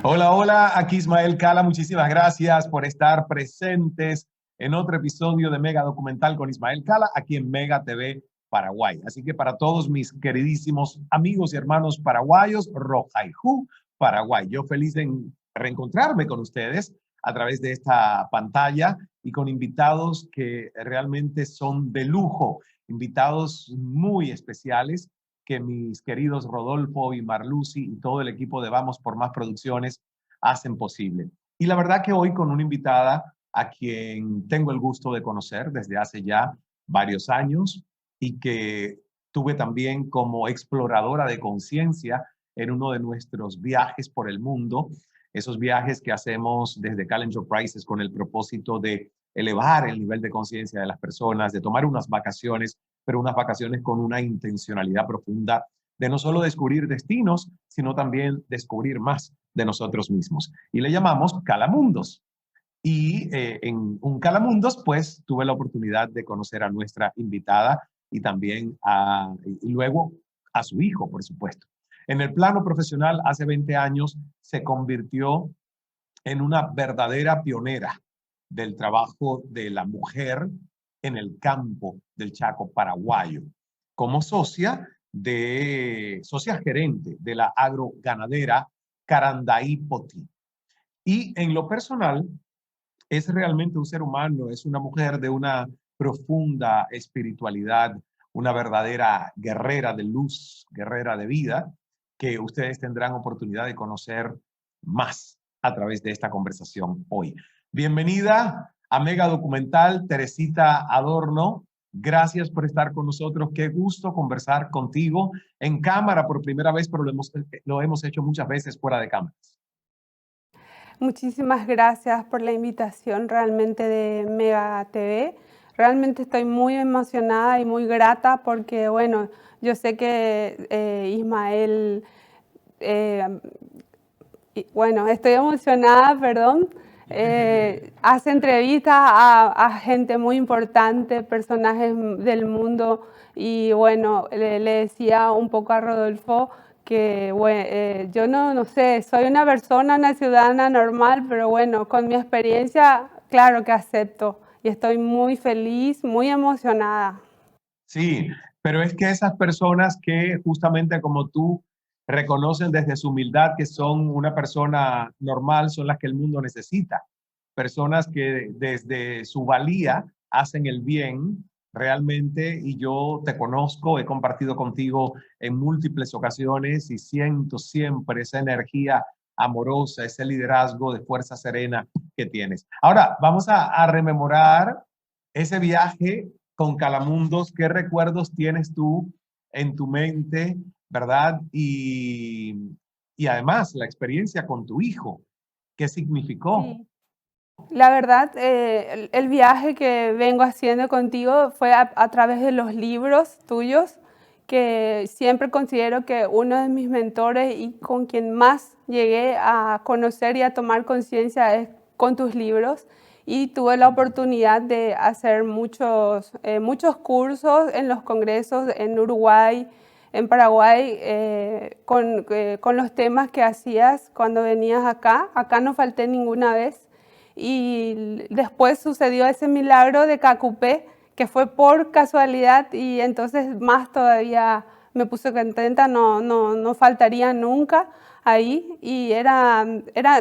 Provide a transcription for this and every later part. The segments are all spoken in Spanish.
Hola, hola, aquí Ismael Cala. Muchísimas gracias por estar presentes en otro episodio de Mega Documental con Ismael Cala, aquí en Mega TV Paraguay. Así que para todos mis queridísimos amigos y hermanos paraguayos, Rojaijú, Paraguay. Yo feliz en reencontrarme con ustedes a través de esta pantalla y con invitados que realmente son de lujo, invitados muy especiales que mis queridos Rodolfo y Marlucy y todo el equipo de Vamos por Más Producciones hacen posible. Y la verdad que hoy con una invitada a quien tengo el gusto de conocer desde hace ya varios años y que tuve también como exploradora de conciencia en uno de nuestros viajes por el mundo, esos viajes que hacemos desde Cal Enterprises con el propósito de elevar el nivel de conciencia de las personas, de tomar unas vacaciones, pero unas vacaciones con una intencionalidad profunda de no solo descubrir destinos, sino también descubrir más de nosotros mismos. Y le llamamos Calamundos. Y en un Calamundos, pues tuve la oportunidad de conocer a nuestra invitada y también y luego a su hijo, por supuesto. En el plano profesional, hace 20 años se convirtió en una verdadera pionera del trabajo de la mujer en el campo del Chaco paraguayo, como socia gerente de la agroganadera Carandaí Potí. Y en lo personal, es realmente un ser humano, es una mujer de una profunda espiritualidad, una verdadera guerrera de luz, guerrera de vida, que ustedes tendrán oportunidad de conocer más a través de esta conversación hoy. Bienvenida a Mega Documental, Teresita Adorno. Gracias por estar con nosotros. Qué gusto conversar contigo en cámara por primera vez, pero lo hemos hecho muchas veces fuera de cámaras. Muchísimas gracias por la invitación realmente de Mega TV. Realmente estoy muy emocionada y muy grata porque, bueno, yo sé que Ismael, eh, bueno, estoy emocionada, perdón. Hace entrevistas a gente muy importante, personajes del mundo y, bueno, le decía un poco a Rodolfo que bueno, yo no sé, soy una persona, una ciudadana normal, pero bueno, con mi experiencia, claro que acepto y estoy muy feliz, muy emocionada. Sí, pero es que esas personas que justamente como tú reconocen desde su humildad que son una persona normal son las que el mundo necesita. Personas que desde su valía hacen el bien realmente y yo te conozco, he compartido contigo en múltiples ocasiones y siento siempre esa energía amorosa, ese liderazgo de fuerza serena que tienes. Ahora, vamos a rememorar ese viaje con Calamundos. ¿Qué recuerdos tienes tú en tu mente, verdad? Y además la experiencia con tu hijo, ¿qué significó? Sí. La verdad, el viaje que vengo haciendo contigo fue a través de los libros tuyos, que siempre considero que uno de mis mentores y con quien más llegué a conocer y a tomar conciencia es con tus libros. Y tuve la oportunidad de hacer muchos cursos en los congresos en Uruguay, en Paraguay, con los temas que hacías cuando venías acá. Acá no falté ninguna vez. Y después sucedió ese milagro de Cacupé, que fue por casualidad y entonces más todavía me puse contenta, no faltaría nunca ahí. Y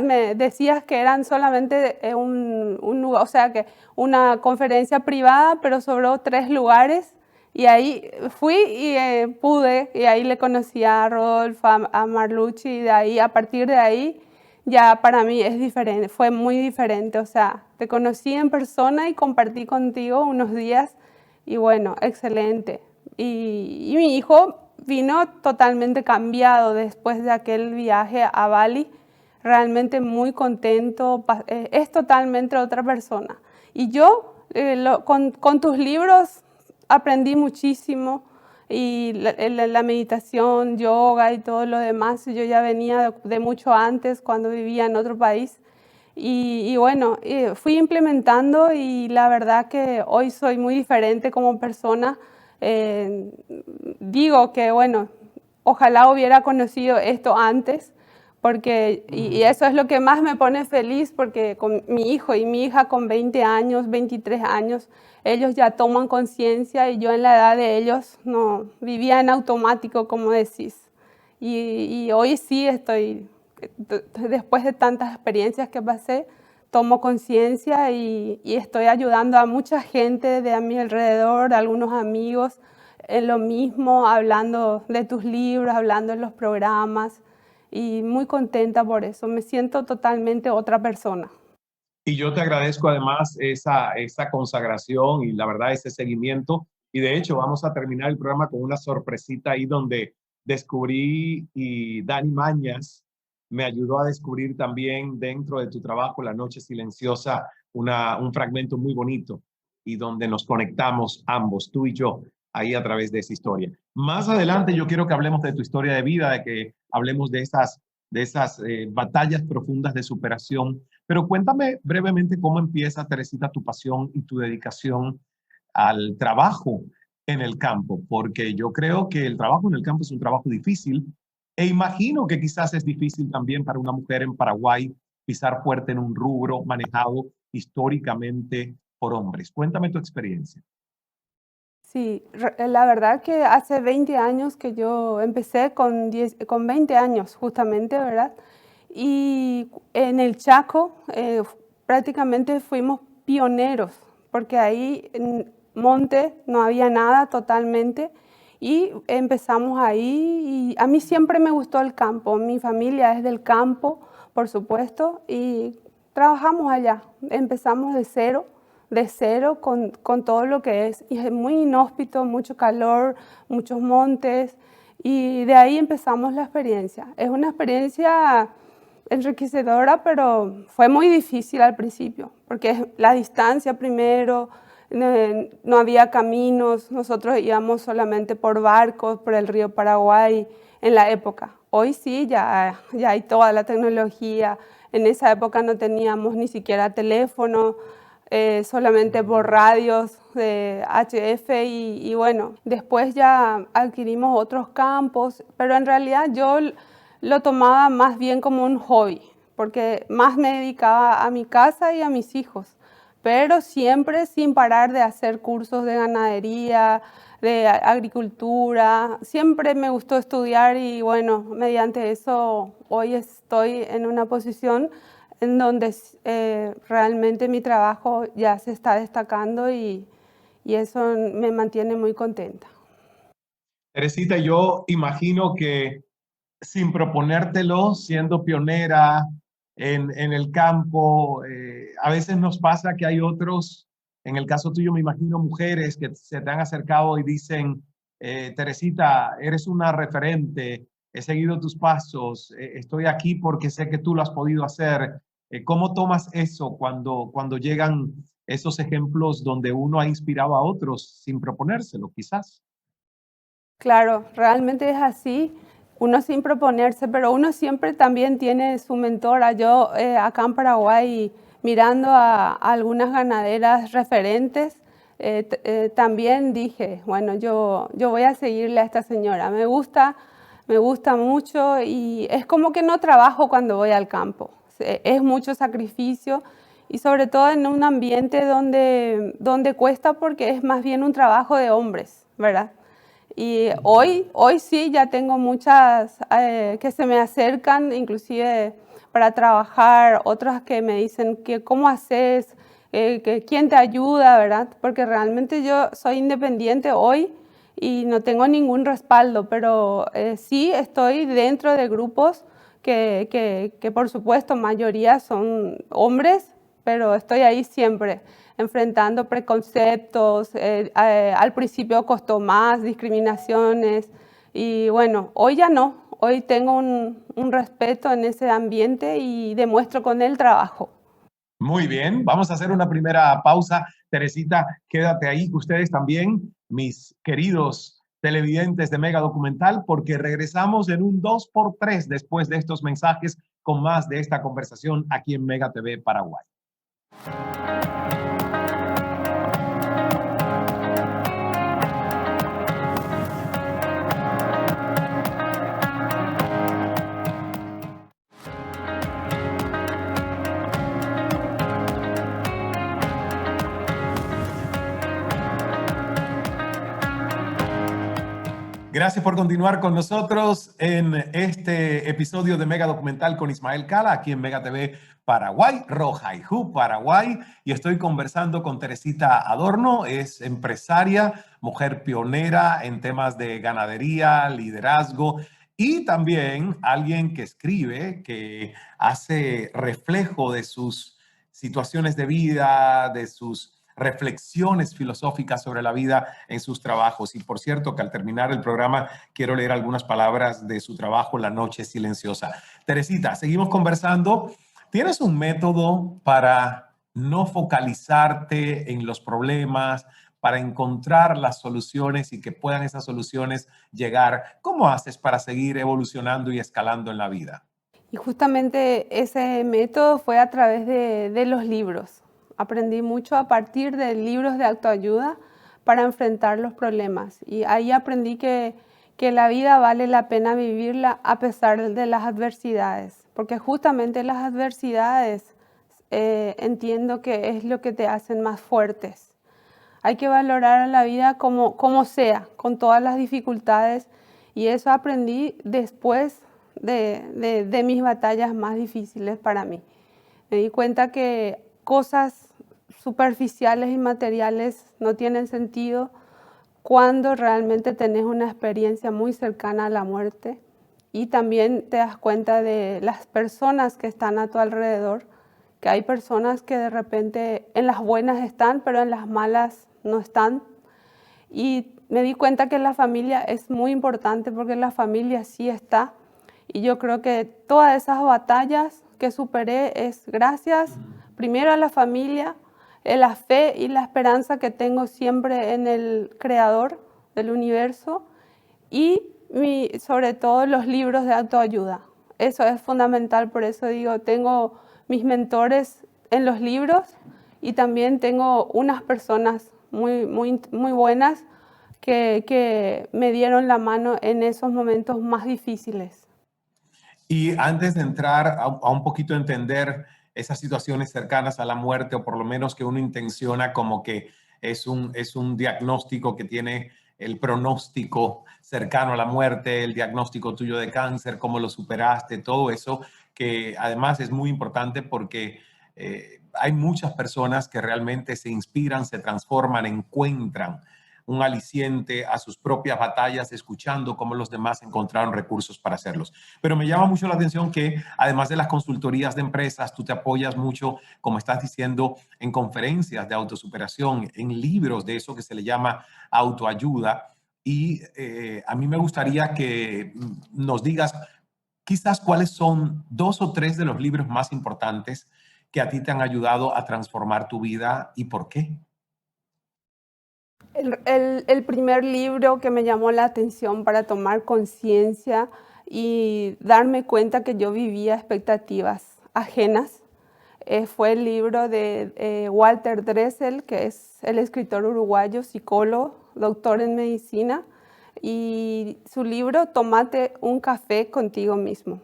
me decías que eran solamente un lugar, o sea que una conferencia privada, pero sobró 3 lugares. Y ahí fui y pude, y ahí le conocí a Rodolfo, a Marlucci, y de ahí, a partir de ahí, ya para mí es diferente, fue muy diferente, o sea, te conocí en persona y compartí contigo unos días y bueno, excelente. Y mi hijo vino totalmente cambiado después de aquel viaje a Bali, realmente muy contento, es totalmente otra persona. Y yo con tus libros aprendí muchísimo y la meditación, yoga y todo lo demás, yo ya venía de mucho antes cuando vivía en otro país. Y bueno, fui implementando y la verdad que hoy soy muy diferente como persona. Digo que bueno, ojalá hubiera conocido esto antes, y eso es lo que más me pone feliz, porque con mi hijo y mi hija con 20 años, 23 años, ellos ya toman conciencia y yo en la edad de ellos no vivía en automático, como decís. Y hoy sí estoy, después de tantas experiencias que pasé, tomo conciencia y estoy ayudando a mucha gente de a mi alrededor, a algunos amigos, en lo mismo, hablando de tus libros, hablando en los programas, y muy contenta por eso. Me siento totalmente otra persona. Y yo te agradezco además esa consagración y la verdad ese seguimiento. Y de hecho vamos a terminar el programa con una sorpresita ahí donde descubrí y Dani Mañas me ayudó a descubrir también dentro de tu trabajo La Noche Silenciosa un fragmento muy bonito y donde nos conectamos ambos, tú y yo, ahí a través de esa historia. Más adelante yo quiero que hablemos de tu historia de vida, de que hablemos de esas batallas profundas de superación. Pero cuéntame brevemente cómo empieza, Teresita, tu pasión y tu dedicación al trabajo en el campo, porque yo creo que el trabajo en el campo es un trabajo difícil e imagino que quizás es difícil también para una mujer en Paraguay pisar fuerte en un rubro manejado históricamente por hombres. Cuéntame tu experiencia. Sí, la verdad que hace 20 años que yo empecé con 20 años justamente, ¿verdad? Y en el Chaco prácticamente fuimos pioneros, porque ahí en monte no había nada totalmente y empezamos ahí y a mí siempre me gustó el campo, mi familia es del campo, por supuesto, y trabajamos allá, empezamos de cero con todo lo que es. Y es muy inhóspito, mucho calor, muchos montes. Y de ahí empezamos la experiencia. Es una experiencia enriquecedora, pero fue muy difícil al principio, porque es la distancia primero, no había caminos, nosotros íbamos solamente por barcos, por el río Paraguay en la época. Hoy sí, ya hay toda la tecnología. En esa época no teníamos ni siquiera teléfono, solamente por radios de HF y bueno, después ya adquirimos otros campos, pero en realidad yo lo tomaba más bien como un hobby, porque más me dedicaba a mi casa y a mis hijos, pero siempre sin parar de hacer cursos de ganadería, de agricultura. Siempre me gustó estudiar y bueno, mediante eso hoy estoy en una posición en donde realmente mi trabajo ya se está destacando y eso me mantiene muy contenta. Teresita, yo imagino que sin proponértelo, siendo pionera en el campo. A veces nos pasa que hay otros, en el caso tuyo me imagino mujeres que se te han acercado y dicen, Teresita, eres una referente, he seguido tus pasos, estoy aquí porque sé que tú lo has podido hacer. ¿Cómo tomas eso cuando llegan esos ejemplos donde uno ha inspirado a otros sin proponérselo, quizás? Claro, realmente es así, uno sin proponerse, pero uno siempre también tiene su mentora. Yo acá en Paraguay, mirando a algunas ganaderas referentes, también dije, bueno, yo voy a seguirle a esta señora, me gusta mucho y es como que no trabajo cuando voy al campo, es mucho sacrificio y sobre todo en un ambiente donde cuesta porque es más bien un trabajo de hombres, ¿verdad? Y hoy sí ya tengo muchas que se me acercan, inclusive para trabajar, otras que me dicen que cómo haces, que quién te ayuda, ¿verdad? Porque realmente yo soy independiente hoy y no tengo ningún respaldo, pero sí estoy dentro de grupos que por supuesto mayoría son hombres, pero estoy ahí siempre enfrentando preconceptos, al principio costó más, discriminaciones y bueno, hoy ya no, hoy tengo un respeto en ese ambiente y demuestro con el trabajo. Muy bien, vamos a hacer una primera pausa. Teresita, quédate ahí, ustedes también, mis queridos televidentes de Mega Documental, porque regresamos en un 2x3 después de estos mensajes con más de esta conversación aquí en Mega TV Paraguay. Gracias por continuar con nosotros en este episodio de Mega Documental con Ismael Cala, aquí en Mega TV Paraguay, Rojaiju, Paraguay. Y estoy conversando con Teresita Adorno, es empresaria, mujer pionera en temas de ganadería, liderazgo y también alguien que escribe, que hace reflejo de sus situaciones de vida, de sus reflexiones filosóficas sobre la vida en sus trabajos. Y por cierto, que al terminar el programa quiero leer algunas palabras de su trabajo, La Noche Silenciosa. Teresita, seguimos conversando. ¿Tienes un método para no focalizarte en los problemas, para encontrar las soluciones y que puedan esas soluciones llegar? ¿Cómo haces para seguir evolucionando y escalando en la vida? Y justamente ese método fue a través de los libros. Aprendí mucho a partir de libros de autoayuda para enfrentar los problemas. Y ahí aprendí que la vida vale la pena vivirla a pesar de las adversidades. Porque justamente las adversidades entiendo que es lo que te hacen más fuertes. Hay que valorar a la vida como sea, con todas las dificultades. Y eso aprendí después de mis batallas más difíciles para mí. Me di cuenta que cosas superficiales y materiales no tienen sentido cuando realmente tenés una experiencia muy cercana a la muerte y también te das cuenta de las personas que están a tu alrededor, que hay personas que de repente en las buenas están, pero en las malas no están. Y me di cuenta que la familia es muy importante porque la familia sí está. Y yo creo que todas esas batallas que superé es gracias primero a la familia, la fe y la esperanza que tengo siempre en el creador del universo y sobre todo los libros de autoayuda. Eso es fundamental, por eso digo, tengo mis mentores en los libros y también tengo unas personas muy buenas que me dieron la mano en esos momentos más difíciles. Y antes de entrar a un poquito entender esas situaciones cercanas a la muerte, o por lo menos que uno intenciona como que es un diagnóstico que tiene el pronóstico cercano a la muerte, el diagnóstico tuyo de cáncer, cómo lo superaste, todo eso, que además es muy importante porque hay muchas personas que realmente se inspiran, se transforman, encuentran un aliciente a sus propias batallas, escuchando cómo los demás encontraron recursos para hacerlos. Pero me llama mucho la atención que además de las consultorías de empresas, tú te apoyas mucho, como estás diciendo, en conferencias de autosuperación, en libros de eso que se le llama autoayuda. Y a mí me gustaría que nos digas quizás cuáles son 2 o 3 de los libros más importantes que a ti te han ayudado a transformar tu vida y por qué. El primer libro que me llamó la atención para tomar conciencia y darme cuenta que yo vivía expectativas ajenas fue el libro de Walter Dressel, que es el escritor uruguayo, psicólogo, doctor en medicina, y su libro Tómate un café contigo mismo.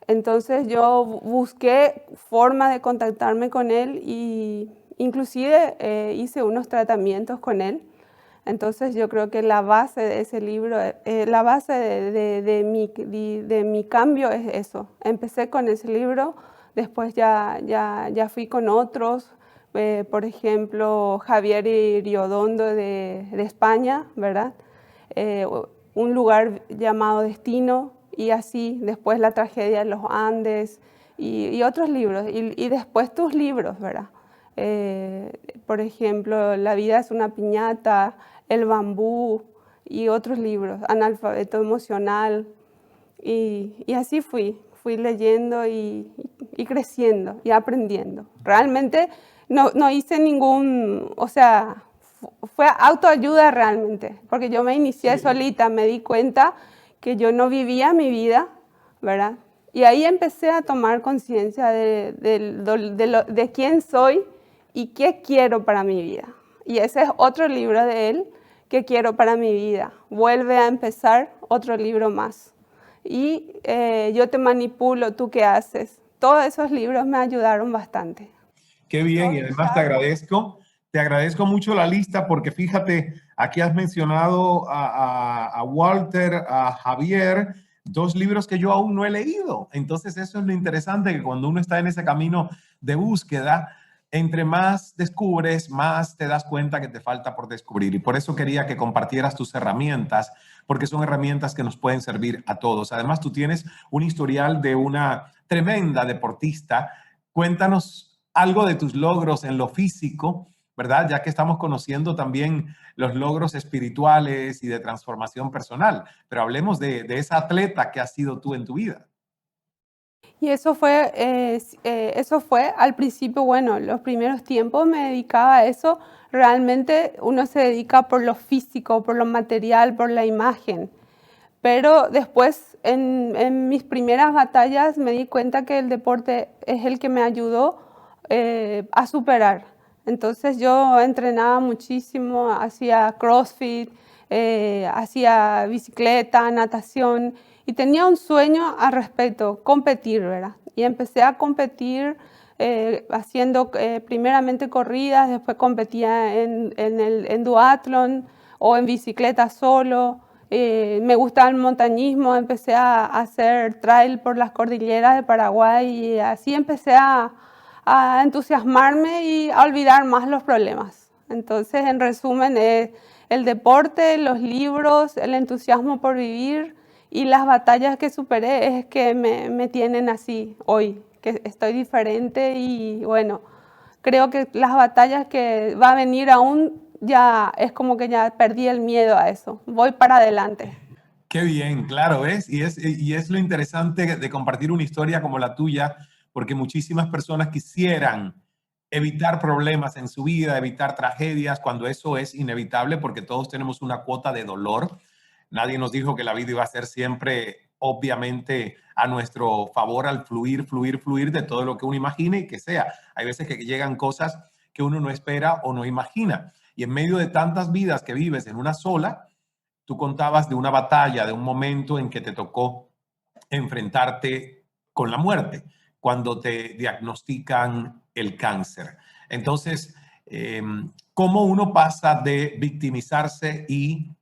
Entonces yo busqué forma de contactarme con él y inclusive hice unos tratamientos con él. Entonces yo creo que la base de ese libro, la base de mi cambio es eso. Empecé con ese libro, después ya fui con otros, por ejemplo, Javier Iriodondo de España, ¿verdad? Un lugar llamado Destino, y así después La tragedia de los Andes y otros libros, y después tus libros, ¿verdad? Por ejemplo, La vida es una piñata, El bambú y otros libros, Analfabeto emocional, y así fui leyendo y creciendo y aprendiendo. Realmente no hice ningún, o sea, fue autoayuda realmente, porque yo me inicié solita, me di cuenta que yo no vivía mi vida, ¿verdad? Y ahí empecé a tomar conciencia de quién soy y qué quiero para mi vida. Y ese es otro libro de él, que quiero para mi vida. Vuelve a empezar otro libro más. Y Yo te manipulo, ¿tú qué haces? Todos esos libros me ayudaron bastante. Qué bien, y además te agradezco Te agradezco mucho la lista porque fíjate, aquí has mencionado a Walter, a Javier, dos libros que yo aún no he leído. Entonces eso es lo interesante, que cuando uno está en ese camino de búsqueda, entre más descubres, más te das cuenta que te falta por descubrir. Y por eso quería que compartieras tus herramientas, porque son herramientas que nos pueden servir a todos. Además, tú tienes un historial de una tremenda deportista. Cuéntanos algo de tus logros en lo físico, ¿verdad? Ya que estamos conociendo también los logros espirituales y de transformación personal, pero hablemos de esa atleta que has sido tú en tu vida. Y eso fue al principio, bueno, los primeros tiempos me dedicaba a eso. Realmente uno se dedica por lo físico, por lo material, por la imagen. Pero después, en mis primeras batallas, me di cuenta que el deporte es el que me ayudó a superar. Entonces yo entrenaba muchísimo, hacía CrossFit, hacía bicicleta, natación y tenía un sueño al respecto, competir, ¿verdad? Y empecé a competir haciendo primeramente corridas, después competía en duatlón o en bicicleta solo. Me gustaba el montañismo, empecé a hacer trail por las cordilleras de Paraguay y así empecé a entusiasmarme y a olvidar más los problemas. Entonces, en resumen, el deporte, los libros, el entusiasmo por vivir y las batallas que superé es que me tienen así hoy, que estoy diferente y bueno, creo que las batallas que va a venir aún ya es como que ya perdí el miedo a eso, voy para adelante. Qué bien, claro, ¿ves? Y es lo interesante de compartir una historia como la tuya, porque muchísimas personas quisieran evitar problemas en su vida, evitar tragedias, cuando eso es inevitable, porque todos tenemos una cuota de dolor. Nadie nos dijo que la vida iba a ser siempre, obviamente, a nuestro favor al fluir, fluir, fluir de todo lo que uno imagine y que sea. Hay veces que llegan cosas que uno no espera o no imagina. Y en medio de tantas vidas que vives en una sola, tú contabas de una batalla, de un momento en que te tocó enfrentarte con la muerte, cuando te diagnostican el cáncer. Entonces, ¿cómo uno pasa de victimizarse y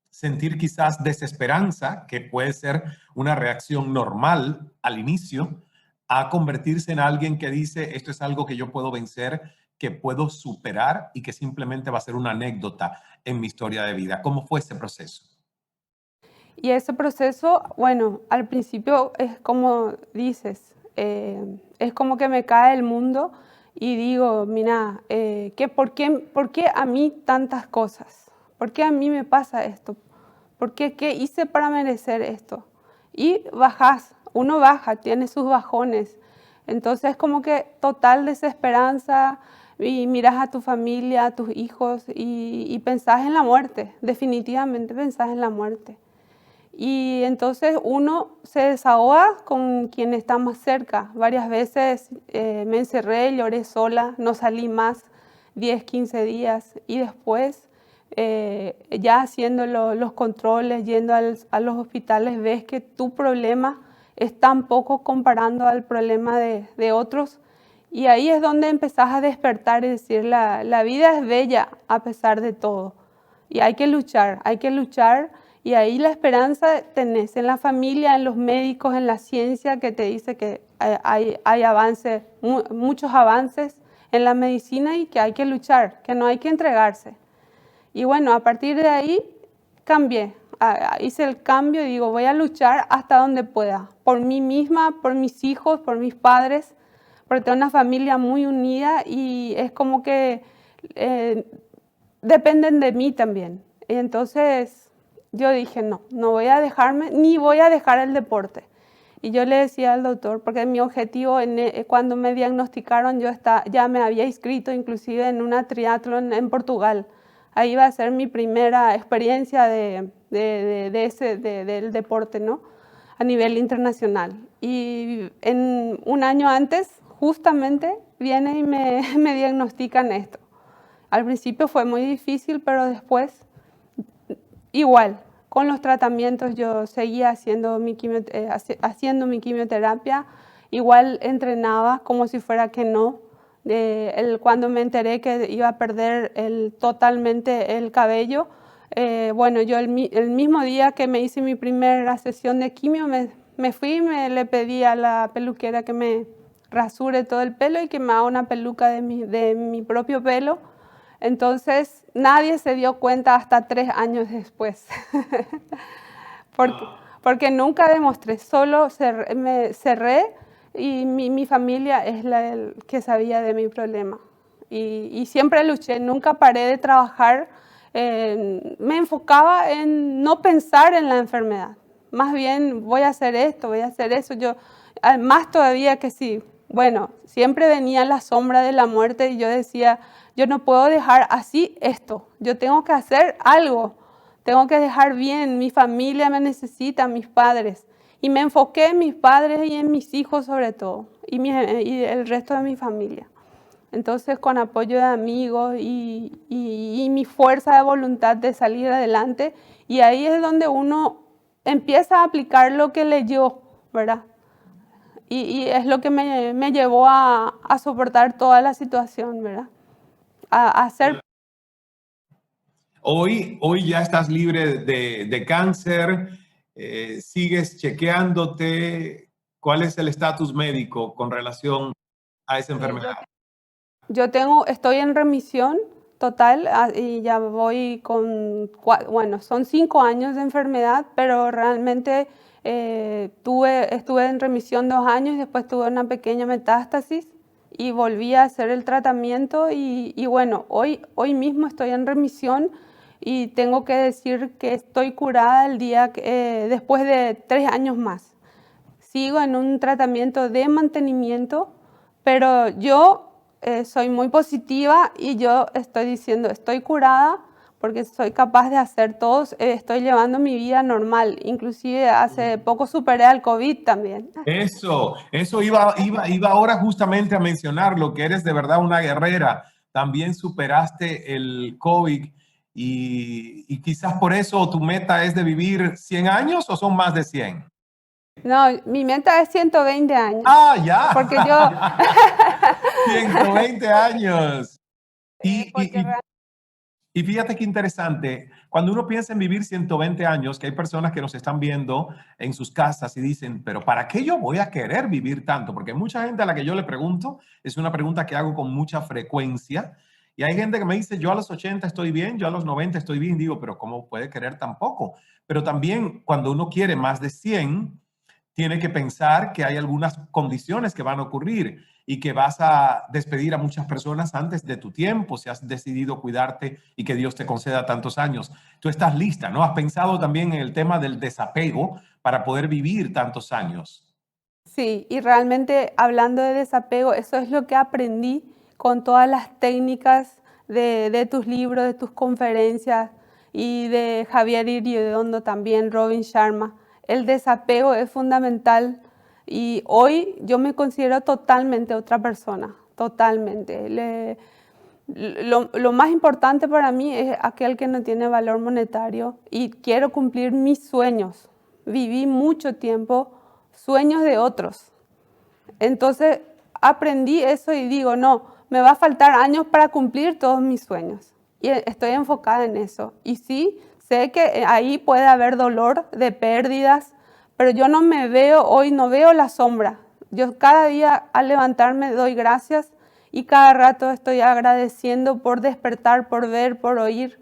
sentir quizás desesperanza, que puede ser una reacción normal al inicio, a convertirse en alguien que dice, esto es algo que yo puedo vencer, que puedo superar y que simplemente va a ser una anécdota en mi historia de vida? ¿Cómo fue ese proceso? Y ese proceso, bueno, al principio es como dices, es como que me cae el mundo y digo, mira, por qué a mí tantas cosas? ¿Por qué a mí me pasa esto? ¿Por qué? ¿Qué hice para merecer esto? Y bajas, uno baja, tiene sus bajones. Entonces como que total desesperanza y miras a tu familia, a tus hijos y pensás en la muerte, definitivamente pensás en la muerte. Y entonces uno se desahoga con quien está más cerca. Varias veces me encerré, lloré sola, no salí más 10, 15 días y después ya haciendo los controles, yendo a los hospitales, ves que tu problema es tan poco comparando al problema de otros. Y ahí es donde empezás a despertar y decir, la vida es bella a pesar de todo. Y hay que luchar. Y ahí la esperanza tenés en la familia, en los médicos, en la ciencia que te dice que hay avances, muchos avances en la medicina y que hay que luchar, que no hay que entregarse. Y bueno, a partir de ahí cambié, hice el cambio y digo, voy a luchar hasta donde pueda, por mí misma, por mis hijos, por mis padres, porque tengo una familia muy unida y es como que eh, dependen de mí también. Y entonces yo dije, no, no voy a dejarme, ni voy a dejar el deporte. Y yo le decía al doctor, porque mi objetivo cuando me diagnosticaron, ya me había inscrito inclusive en una triatlón en Portugal. Ahí iba a ser mi primera experiencia del deporte, ¿no? A nivel internacional. Y un año antes, justamente, viene y me diagnostican esto. Al principio fue muy difícil, pero después igual. Con los tratamientos yo seguía haciendo mi quimioterapia, igual entrenaba como si fuera que no, Cuando me enteré que iba a perder totalmente el cabello, bueno, yo el mismo día que me hice mi primera sesión de quimio, me fui y le pedí a la peluquera que me rasure todo el pelo y que me haga una peluca de mi propio pelo. Entonces, nadie se dio cuenta hasta 3 años después. porque, porque nunca demostré, solo me cerré y mi familia es el que sabía de mi problema. Y siempre luché, nunca paré de trabajar. Me enfocaba en no pensar en la enfermedad. Más bien, voy a hacer esto, voy a hacer eso. Yo, más todavía que sí. Bueno, siempre venía la sombra de la muerte y yo decía, yo no puedo dejar así esto. Yo tengo que hacer algo. Tengo que dejar bien. Mi familia me necesita, mis padres. Y me enfoqué en mis padres y en mis hijos sobre todo. Y el resto de mi familia. Entonces, con apoyo de amigos y mi fuerza de voluntad de salir adelante, y ahí es donde uno empieza a aplicar lo que leyó, ¿verdad? Y es lo que me llevó a soportar toda la situación, ¿verdad? A hacer. Hoy ya estás libre de cáncer, sigues chequeándote. ¿Cuál es el estatus médico con relación a esa enfermedad? Yo estoy en remisión total y ya voy bueno, son 5 años de enfermedad, pero realmente estuve en remisión 2 años y después tuve una pequeña metástasis y volví a hacer el tratamiento y bueno, hoy mismo estoy en remisión y tengo que decir que estoy curada después de 3 años más. Sigo en un tratamiento de mantenimiento, pero yo soy muy positiva y yo estoy diciendo, estoy curada porque soy capaz de hacer todo, estoy llevando mi vida normal, inclusive hace poco superé al COVID también. Eso iba ahora justamente a mencionar, lo que eres de verdad una guerrera. También superaste el COVID y quizás por eso tu meta es de vivir 100 años o son más de 100. No, mi meta es 120 años, Ah, ya. porque yo, 120 años. Y, porque y, y fíjate qué interesante, cuando uno piensa en vivir 120 años, que hay personas que nos están viendo en sus casas y dicen, pero ¿para qué yo voy a querer vivir tanto? Porque mucha gente a la que yo le pregunto, es una pregunta que hago con mucha frecuencia, y hay gente que me dice, yo a los 80 estoy bien, yo a los 90 estoy bien, digo, pero ¿cómo puede querer tan poco? Pero también cuando uno quiere más de 100 tiene que pensar que hay algunas condiciones que van a ocurrir y que vas a despedir a muchas personas antes de tu tiempo, si has decidido cuidarte y que Dios te conceda tantos años. Tú estás lista, ¿no? Has pensado también en el tema del desapego para poder vivir tantos años. sí, y realmente hablando de desapego, eso es lo que aprendí con todas las técnicas de tus libros, de tus conferencias y de Javier Iriondo también, Robin Sharma. El desapego es fundamental y hoy yo me considero totalmente otra persona, totalmente. Lo más importante para mí es aquel que no tiene valor monetario y quiero cumplir mis sueños. Viví mucho tiempo sueños de otros. Entonces aprendí eso y digo, no, me va a faltar años para cumplir todos mis sueños. Y estoy enfocada en eso. Y sí, sé que ahí puede haber dolor de pérdidas, pero yo no me veo, hoy no veo la sombra. Yo cada día al levantarme doy gracias y cada rato estoy agradeciendo por despertar, por ver, por oír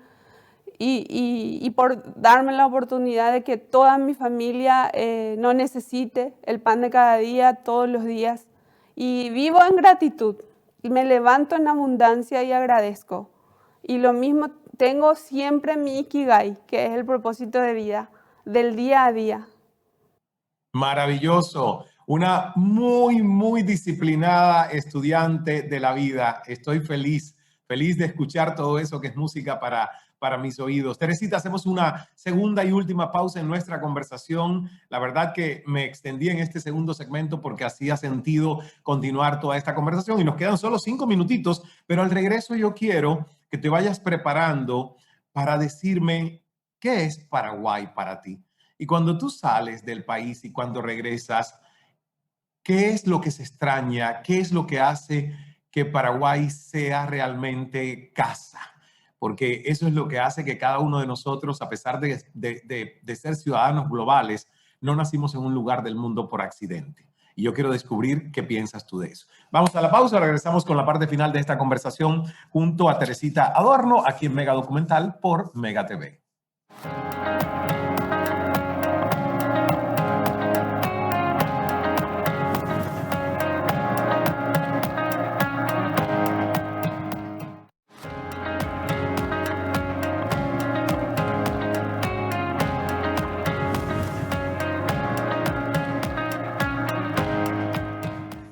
y por darme la oportunidad de que toda mi familia no necesite el pan de cada día, todos los días. Y vivo en gratitud y me levanto en abundancia y agradezco. Y lo mismo tengo siempre mi Ikigai, que es el propósito de vida, del día a día. Maravilloso. Una muy disciplinada estudiante de la vida. Estoy feliz de escuchar todo eso que es música para mis oídos. Teresita, hacemos una segunda y última pausa en nuestra conversación. La verdad que me extendí en este segundo segmento porque hacía sentido continuar toda esta conversación y nos quedan solo 5 minutitos, pero al regreso yo quiero que te vayas preparando para decirme qué es Paraguay para ti. Y cuando tú sales del país y cuando regresas, ¿qué es lo que se extraña? ¿Qué es lo que hace que Paraguay sea realmente casa, porque eso es lo que hace que cada uno de nosotros, a pesar de ser ciudadanos globales, no nacimos en un lugar del mundo por accidente. Y yo quiero descubrir qué piensas tú de eso. Vamos a la pausa, regresamos con la parte final de esta conversación junto a Teresita Adorno, aquí en Mega Documental por Mega TV.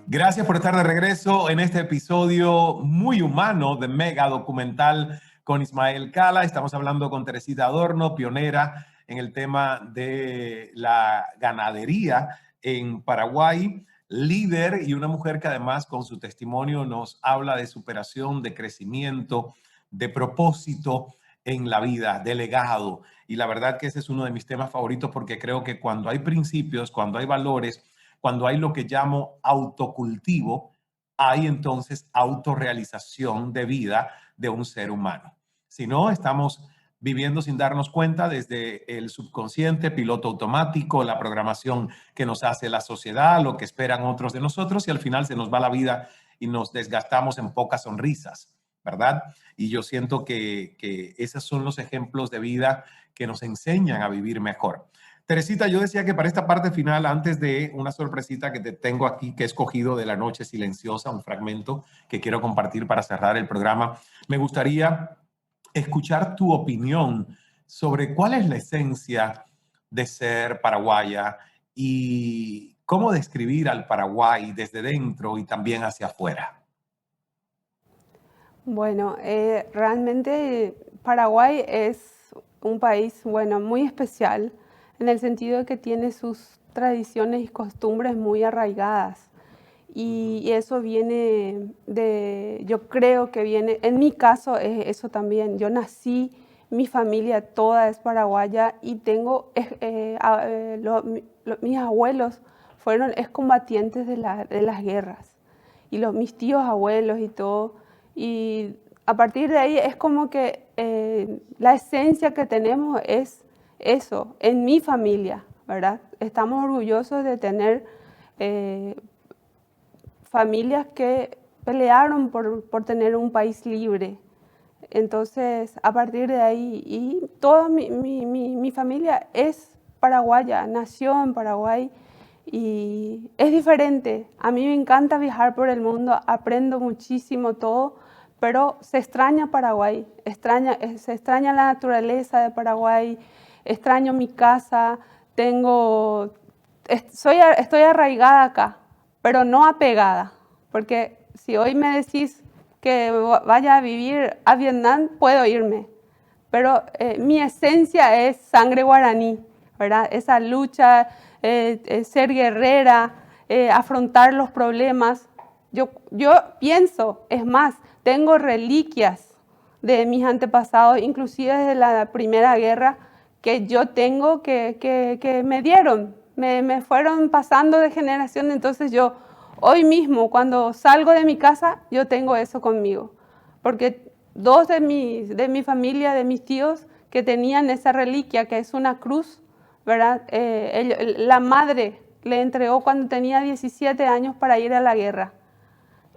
Gracias por estar de regreso en este episodio muy humano de Mega Documental con Ismael Cala. Estamos hablando con Teresita Adorno, pionera en el tema de la ganadería en Paraguay, líder y una mujer que además con su testimonio nos habla de superación, de crecimiento, de propósito en la vida, de legado. Y la verdad que ese es uno de mis temas favoritos porque creo que cuando hay principios, cuando hay valores, cuando hay lo que llamo autocultivo, hay entonces autorrealización de vida de un ser humano. Si no, estamos viviendo sin darnos cuenta desde el subconsciente, piloto automático, la programación que nos hace la sociedad, lo que esperan otros de nosotros y al final se nos va la vida y nos desgastamos en pocas sonrisas, ¿verdad? Y yo siento que esos son los ejemplos de vida que nos enseñan a vivir mejor. Teresita, yo decía que para esta parte final, antes de una sorpresita que te tengo aquí, que he escogido de La Noche Silenciosa, un fragmento que quiero compartir para cerrar el programa, me gustaría escuchar tu opinión sobre cuál es la esencia de ser paraguaya y cómo describir al Paraguay desde dentro y también hacia afuera. Bueno, realmente Paraguay es un país, bueno, muy especial en el sentido de que tiene sus tradiciones y costumbres muy arraigadas. Y eso viene yo creo que viene, en mi caso es eso también. Yo nací, mi familia toda es paraguaya y tengo, mis abuelos fueron excombatientes de las guerras. Y mis tíos abuelos y todo. Y a partir de ahí es como que la esencia que tenemos es eso, en mi familia, ¿verdad? Estamos orgullosos de tener familias que pelearon por tener un país libre. Entonces, a partir de ahí, y toda mi familia es paraguaya, nació en Paraguay y es diferente. A mí me encanta viajar por el mundo, aprendo muchísimo todo, pero se extraña Paraguay, se extraña la naturaleza de Paraguay, extraño mi casa, estoy arraigada acá, pero no apegada, porque si hoy me decís que vaya a vivir a Vietnam, puedo irme, pero mi esencia es sangre guaraní, ¿verdad? Esa lucha, ser guerrera, afrontar los problemas. Yo pienso, es más, tengo reliquias de mis antepasados, inclusive desde la Primera Guerra, que yo tengo que me dieron, me fueron pasando de generación. Entonces yo hoy mismo cuando salgo de mi casa, yo tengo eso conmigo, porque dos de mi familia, de mis tíos, que tenían esa reliquia, que es una cruz, ¿verdad? La madre le entregó cuando tenía 17 años para ir a la guerra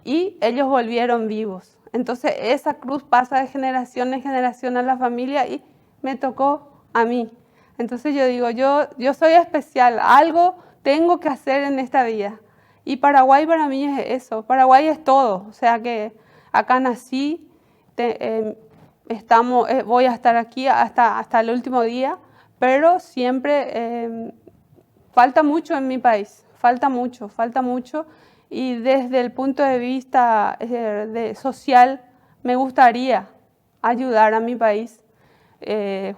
y ellos volvieron vivos. Entonces esa cruz pasa de generación en generación a la familia y me tocó a mí. Entonces yo digo, yo soy especial, algo tengo que hacer en esta vida. Y Paraguay para mí es eso, Paraguay es todo. O sea que acá nací, voy a estar aquí hasta el último día, pero siempre falta mucho en mi país, falta mucho. Y desde el punto de vista social, me gustaría ayudar a mi país.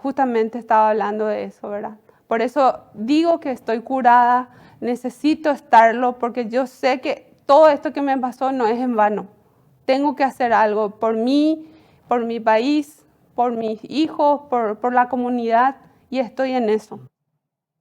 Justamente estaba hablando de eso, ¿verdad? Por eso digo que estoy curada, necesito estarlo, porque yo sé que todo esto que me pasó no es en vano. Tengo que hacer algo por mí, por mi país, por mis hijos, por la comunidad, y estoy en eso.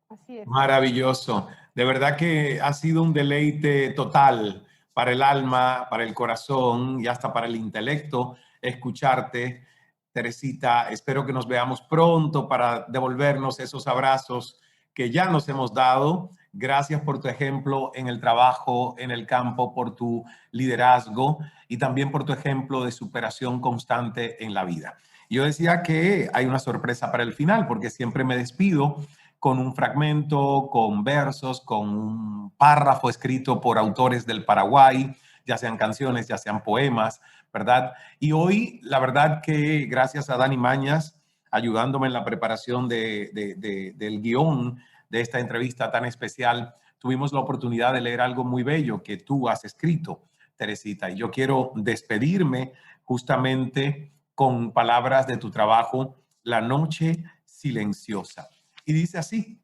Así es. Maravilloso. De verdad que ha sido un deleite total para el alma, para el corazón y hasta para el intelecto escucharte. Teresita, espero que nos veamos pronto para devolvernos esos abrazos que ya nos hemos dado. Gracias por tu ejemplo en el trabajo, en el campo, por tu liderazgo y también por tu ejemplo de superación constante en la vida. Yo decía que hay una sorpresa para el final, porque siempre me despido con un fragmento, con versos, con un párrafo escrito por autores del Paraguay, ya sean canciones, ya sean poemas, ¿verdad? Y hoy, la verdad que gracias a Dani Mañas, ayudándome en la preparación del guión de esta entrevista tan especial, tuvimos la oportunidad de leer algo muy bello que tú has escrito, Teresita. Y yo quiero despedirme justamente con palabras de tu trabajo, La noche silenciosa. Y dice así: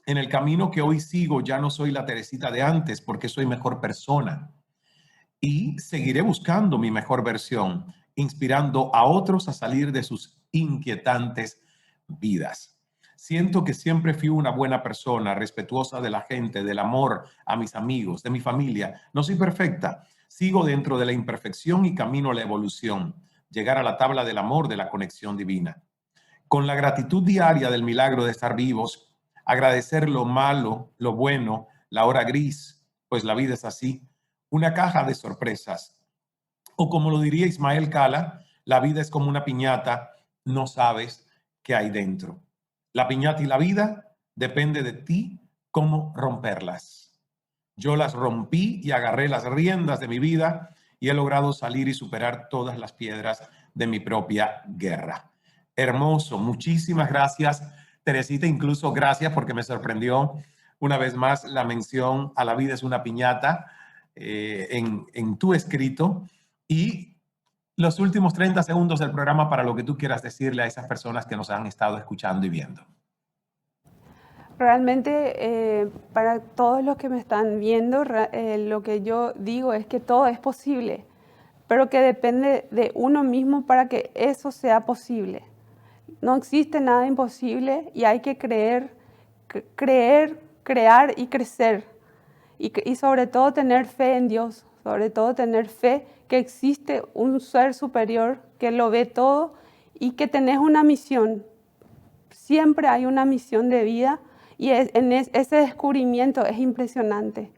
en el camino que hoy sigo ya no soy la Teresita de antes porque soy mejor persona. Y seguiré buscando mi mejor versión, inspirando a otros a salir de sus inquietantes vidas. Siento que siempre fui una buena persona, respetuosa de la gente, del amor a mis amigos, de mi familia. No soy perfecta, sigo dentro de la imperfección y camino a la evolución, llegar a la tabla del amor, de la conexión divina. Con la gratitud diaria del milagro de estar vivos, agradecer lo malo, lo bueno, la hora gris, pues la vida es así, una caja de sorpresas. O como lo diría Ismael Cala, la vida es como una piñata, no sabes qué hay dentro. La piñata y la vida depende de ti cómo romperlas. Yo las rompí y agarré las riendas de mi vida y he logrado salir y superar todas las piedras de mi propia guerra. Hermoso, muchísimas gracias, Teresita. Incluso gracias porque me sorprendió una vez más la mención a la vida es una piñata en tu escrito. Y los últimos 30 segundos del programa para lo que tú quieras decirle a esas personas que nos han estado escuchando y viendo. Realmente, para todos los que me están viendo, lo que yo digo es que todo es posible, pero que depende de uno mismo para que eso sea posible. No existe nada imposible y hay que creer, crear y crecer. Y sobre todo tener fe en Dios, sobre todo tener fe que existe un ser superior que lo ve todo y que tenés una misión. Siempre hay una misión de vida y ese descubrimiento es impresionante.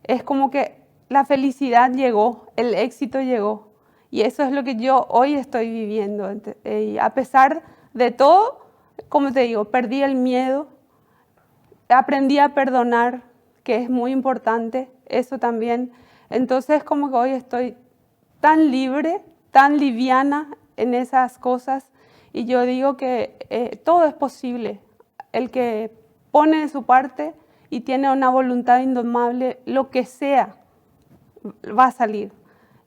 Es como que la felicidad llegó, el éxito llegó y eso es lo que yo hoy estoy viviendo. Y a pesar de todo, como te digo, perdí el miedo, aprendí a perdonar, que es muy importante, eso también. Entonces, como que hoy estoy tan libre, tan liviana en esas cosas, y yo digo que todo es posible. El que pone de su parte y tiene una voluntad indomable, lo que sea, va a salir.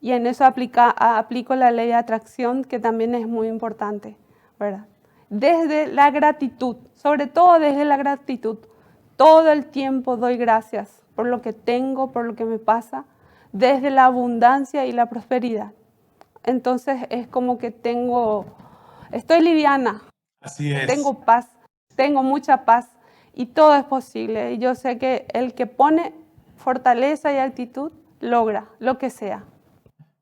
Y en eso aplico la ley de atracción, que también es muy importante, ¿verdad? Desde la gratitud, sobre todo desde la gratitud. Todo el tiempo doy gracias por lo que tengo, por lo que me pasa, desde la abundancia y la prosperidad. Entonces es como que estoy liviana, Así es. tengo paz, tengo mucha paz y todo es posible. Y yo sé que el que pone fortaleza y actitud logra lo que sea.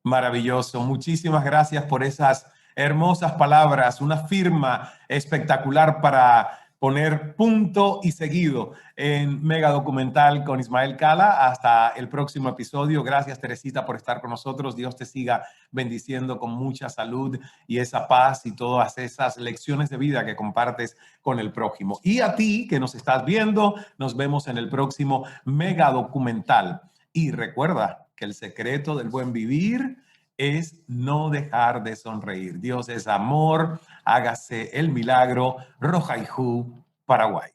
Maravilloso. Muchísimas gracias por esas hermosas palabras, una firma espectacular para poner punto y seguido en Mega Documental con Ismael Cala. Hasta el próximo episodio. Gracias, Teresita, por estar con nosotros. Dios te siga bendiciendo con mucha salud y esa paz y todas esas lecciones de vida que compartes con el prójimo. Y a ti que nos estás viendo, nos vemos en el próximo Mega Documental. Y recuerda que el secreto del buen vivir es no dejar de sonreír. Dios es amor, hágase el milagro. Rojaiju, Paraguay.